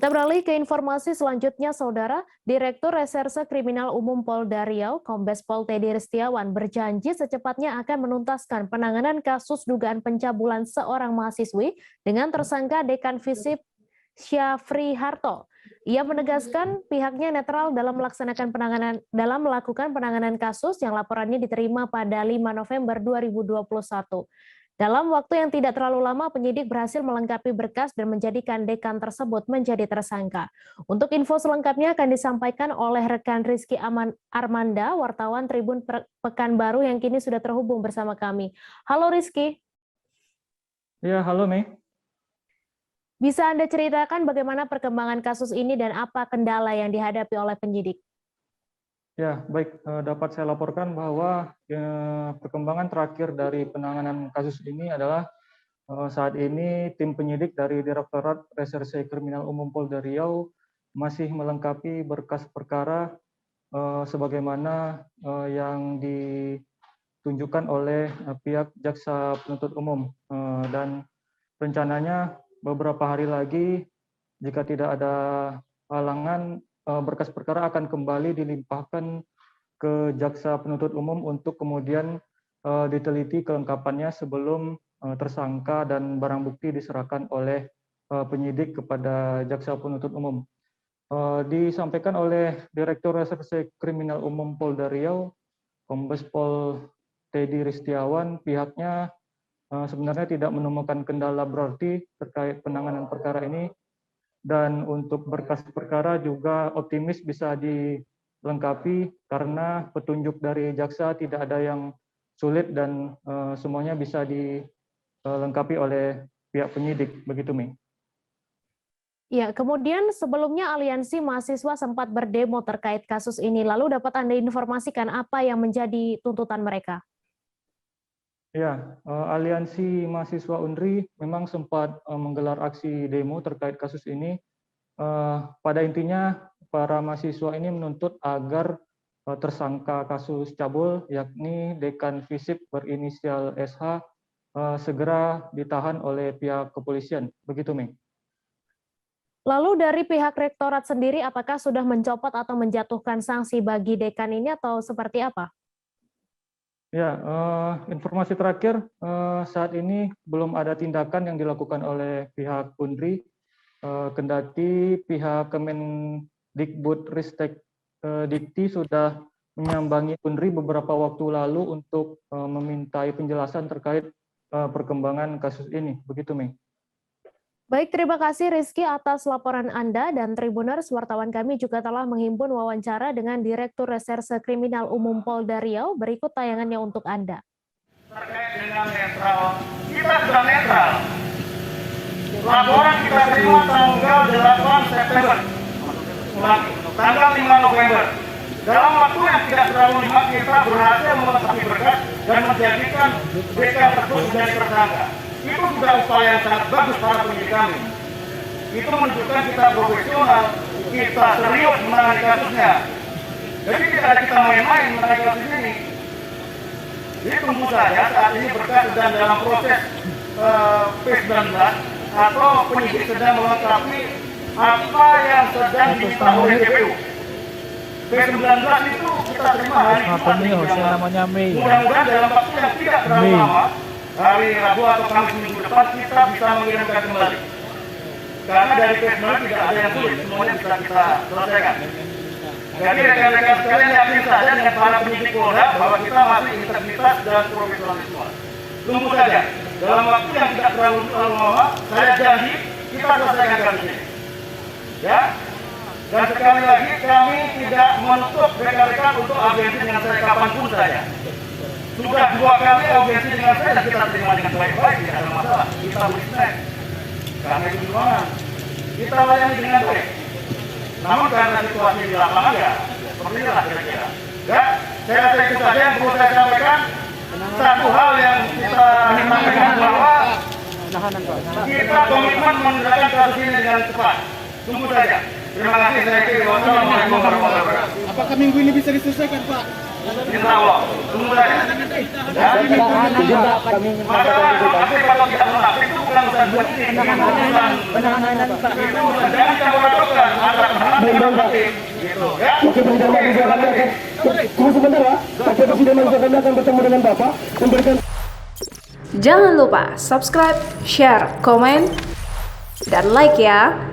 Kita beralih ke informasi selanjutnya, Saudara. Direktur Reserse Kriminal Umum Polda Riau, Kombes Pol Teddy Ristiawan, berjanji secepatnya akan menuntaskan penanganan kasus dugaan pencabulan seorang mahasiswi dengan tersangka Dekan Visip Syafri Harto. Ia menegaskan pihaknya netral dalam melakukan penanganan kasus yang laporannya diterima pada 5 November 2021. Dalam waktu yang tidak terlalu lama, penyidik berhasil melengkapi berkas dan menjadikan Dekan tersebut menjadi tersangka. Untuk info selengkapnya akan disampaikan oleh rekan Rizky Armanda, wartawan Tribun Pekanbaru yang kini sudah terhubung bersama kami. Halo Rizky. Ya, halo Mei. Bisa Anda ceritakan bagaimana perkembangan kasus ini dan apa kendala yang dihadapi oleh penyidik? Ya, baik. Dapat saya laporkan bahwa perkembangan terakhir dari penanganan kasus ini adalah saat ini tim penyidik dari Direktorat Reserse Kriminal Umum Polda Riau masih melengkapi berkas perkara sebagaimana yang ditunjukkan oleh pihak Jaksa Penuntut Umum, dan rencananya beberapa hari lagi jika tidak ada halangan, berkas perkara akan kembali dilimpahkan ke Jaksa Penuntut Umum untuk kemudian diteliti kelengkapannya sebelum tersangka dan barang bukti diserahkan oleh penyidik kepada Jaksa Penuntut Umum. Disampaikan oleh Direktur Reserse Kriminal Umum Polda Riau, Kombes Pol Teddy Ristiawan, pihaknya sebenarnya tidak menemukan kendala berarti terkait penanganan perkara ini. Dan untuk berkas perkara juga optimis bisa dilengkapi karena petunjuk dari jaksa tidak ada yang sulit dan semuanya bisa dilengkapi oleh pihak penyidik. Begitu, Mi. Ya, kemudian sebelumnya aliansi mahasiswa sempat berdemo terkait kasus ini. Lalu dapat Anda informasikan apa yang menjadi tuntutan mereka? Ya, aliansi mahasiswa UNRI memang sempat menggelar aksi demo terkait kasus ini. Pada intinya, para mahasiswa ini menuntut agar tersangka kasus cabul, yakni Dekan Visip berinisial SH, segera ditahan oleh pihak kepolisian. Begitu, Mei. Lalu dari pihak rektorat sendiri, apakah sudah mencopot atau menjatuhkan sanksi bagi Dekan ini atau seperti apa? Ya, informasi terakhir saat ini belum ada tindakan yang dilakukan oleh pihak UNRI, kendati pihak Kemendikbudristek Dikti sudah menyambangi UNRI beberapa waktu lalu untuk memintai penjelasan terkait perkembangan kasus ini. Begitu, Mei. Baik, terima kasih Rizky atas laporan Anda, dan Tribuners, wartawan kami juga telah menghimpun wawancara dengan Direktur Reserse Kriminal Umum Polda Riau. Berikut tayangannya untuk Anda. Terkait dengan netral, kita sudah netral. Laporan kita terima tanggal 8 September, tanggal 5 November. Dalam waktu yang tidak terlalu lama kita berhasil melengkapi berkas dan menjadikan BK tersebut menjadi tersangka. Itu sudah upaya yang sangat bagus para penyidik kami. Itu menunjukkan kita profesional, kita serius menangani kasusnya. Jadi tidak ada kita main-main menangani kasus ini. Jadi tunggu saja, saat ini berkas sedang dalam proses P19 atau penyidik sedang melengkapi apa yang sedang diminta oleh KPU. P19 itu kita terima hari Jumat. Mudah-mudahan dalam waktu yang tidak terlalu lama, hari Rabu atau Kamis minggu depan kita bisa mengirimkan kembali. Karena dari P19 tidak ada yang sulit, semuanya bisa kita selesaikan. Jadi rekan-rekan sekalian yakin saja dengan para penyidik Polda bahwa kita masih integritas dan profesionalisme. Tunggu saja, dalam waktu yang tidak terlalu lama, saya janji kita selesaikan kasus ini. Ya, dan sekali lagi kami tidak menutup rekan-rekan untuk agensi dengan saya kapanpun saja. Sudah 2 kali audiensi dengan saya dan kita terima dengan baik-baik, tidak ada masalah. Kita berisnek, karena itu perjuangan. Kita layani dengan baik. Namun karena situasi di lapangan ya, seperti inilah kira-kira. Ya, saya rasa itu saja yang perlu saya sampaikan. Satu hal yang kita sampaikan bahwa kita komitmen menyelesaikan kasus ini dengan cepat. Tunggu saja. Terima kasih. Saya kira wassalamualaikum warahmatullahi wabarakatuh. Apakah minggu ini bisa diselesaikan, Pak? Insya Allah, tunggu saja. Ya. Masalah aktif atau tidak aktif itu bukan urusan politik, itu urusan jangan campur-campurkan antara aktif dan aktif. Gitu, ya. Tunggu sebentar ya, Wakil Presiden Ma'ruf kami akan bertemu dengan Bapak memberikan. Jangan lupa subscribe, share, komen, dan like ya.